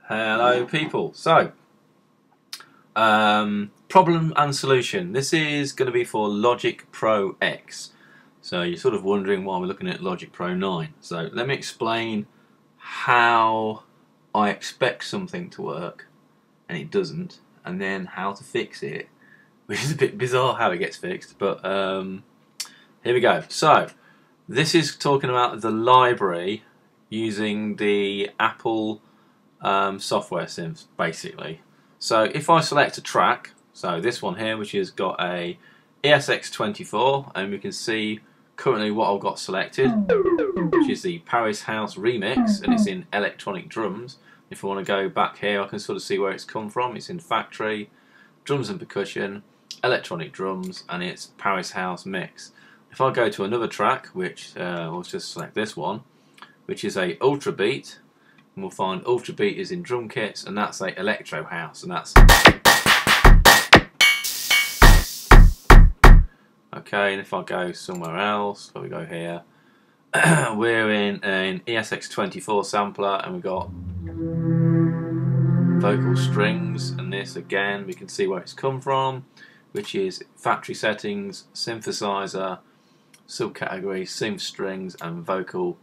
Hello people. So, problem and solution. This is going to be for Logic Pro X. So you're sort of wondering why we're looking at Logic Pro 9. So let me explain how I expect something to work and it doesn't, and then how to fix it, which is a bit bizarre how it gets fixed, but here we go. So this is talking about the library using the Apple software synths, basically. So if I select a track, so this one here, which has got a ESX24, and we can see currently what I've got selected, which is the Paris House remix, and it's in electronic drums. If I want to go back here, I can sort of see where it's come from. It's in factory, drums and percussion, electronic drums, and it's Paris House mix. If I go to another track, which we'll just select this one, which is a Ultra Beat, and we'll find Ultra Beat is in drum kits, and that's a electro house, and that's okay. And if I go somewhere else, so we go here, we're in an ESX24 sampler, and we've got vocal strings, and this again we can see where it's come from, which is factory settings, synthesizer, subcategory, synth strings, and vocal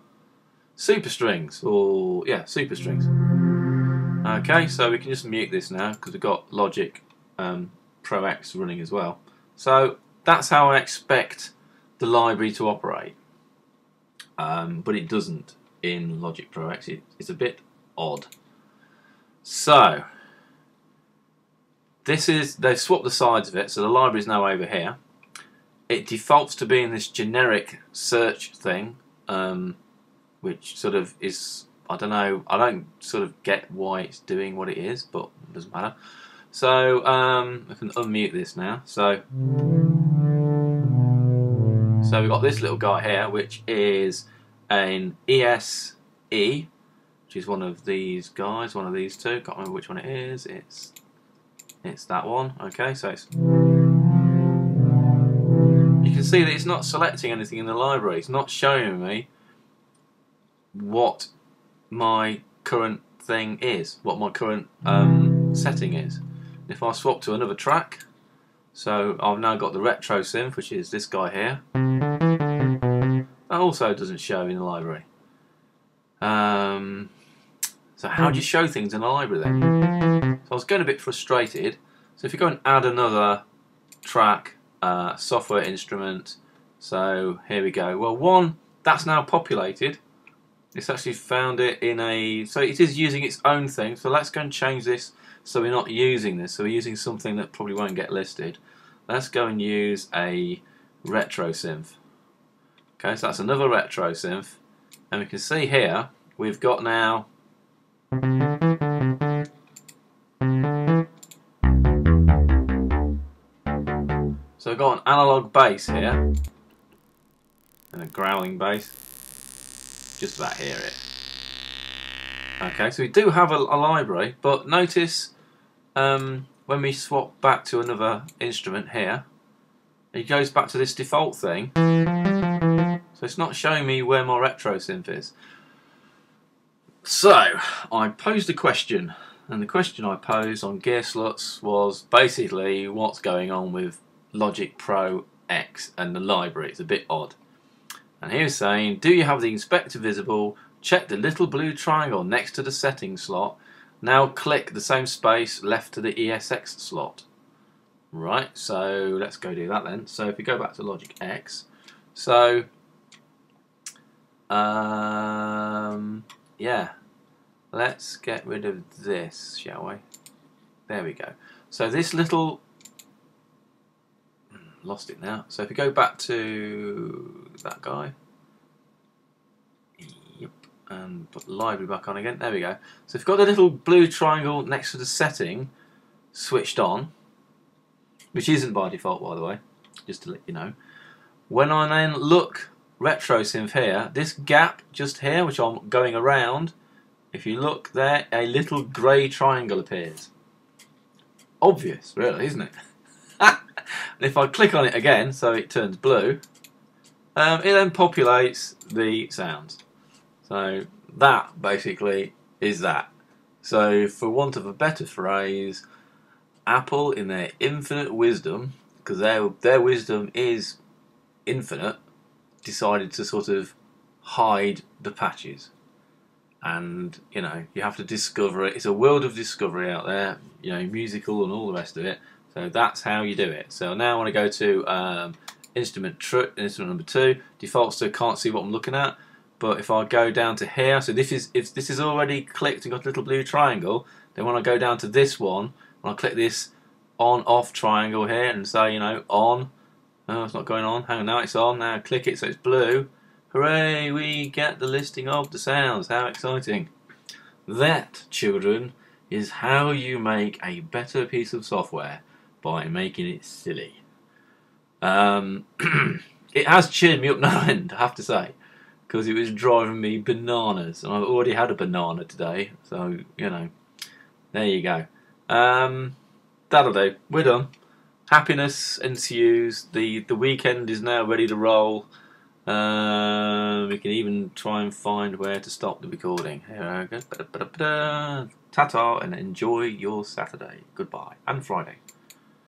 super strings, or yeah, super strings. Okay, so we can just mute this now because we've got Logic Pro X running as well. So that's how I expect the library to operate, but it doesn't in Logic Pro X. It's a bit odd. So this is, they've swapped the sides of it, so the library is now over here. It defaults to being this generic search thing, which sort of is, I don't know, I don't sort of get why it's doing what it is, but it doesn't matter. So I can unmute this now. So we've got this little guy here, which is an ESE, which is one of these guys, one of these two. Can't remember which one it is. It's that one. Okay, so it's, you can see that it's not selecting anything in the library. It's not showing me what my current thing is, what my current setting is. If I swap to another track, so I've now got the retro synth, which is this guy here. That also doesn't show in the library. So how do you show things in the library then? So I was getting a bit frustrated. So if you go and add another track, software instrument, so here we go. Well, one, that's now populated. It's actually found it in a, so it is using its own thing. So let's go and change this so we're not using this. So we're using something that probably won't get listed. Let's go and use a retro synth. Okay, so that's another retro synth. And we can see here, we've got now so we've got an analog bass here and a growling bass. Just about hear it. Okay, so we do have a library, but notice when we swap back to another instrument here, it goes back to this default thing. So it's not showing me where my retro synth is. So I posed a question, and the question I posed on Gear Sluts was basically what's going on with Logic Pro X and the library. It's a bit odd. And he was saying, do you have the inspector visible? Check the little blue triangle next to the settings slot. Now click the same space left to the ESX slot. Right, so let's go do that then. So if we go back to Logic X, so yeah, let's get rid of this, shall we? There we go. So this little, lost it now. So if we go back to that guy, yep, and put the library back on again, there we go. So if we've got the little blue triangle next to the setting switched on, which isn't by default by the way, just to let you know, when I then look retro synth here, this gap just here, which I'm going around, if you look there, a little grey triangle appears. Obvious, really, isn't it? And if I click on it again, so it turns blue, it then populates the sounds. So that basically is that. So, for want of a better phrase, Apple, in their infinite wisdom, because their wisdom is infinite, decided to sort of hide the patches. And you have to discover it. It's a world of discovery out there, musical and all the rest of it. So that's how you do it. So now I want to go to instrument number 2. Defaults to can't see what I'm looking at. But if I go down to here, so this is already clicked and got a little blue triangle. Then when I go down to this one, when I click this on/off triangle here and say on, oh, it's not going on. Hang on, now it's on. Now click it so it's blue. Hooray! We get the listing of the sounds. How exciting! That, children, is how you make a better piece of software, by making it silly. It has cheered me up no end, I have to say, because it was driving me bananas, and I've already had a banana today, so there you go. That'll do. We're done. Happiness ensues. The weekend is now ready to roll. We can even try and find where to stop the recording. Here we go. Ta-ta, and enjoy your Saturday. Goodbye. And Friday.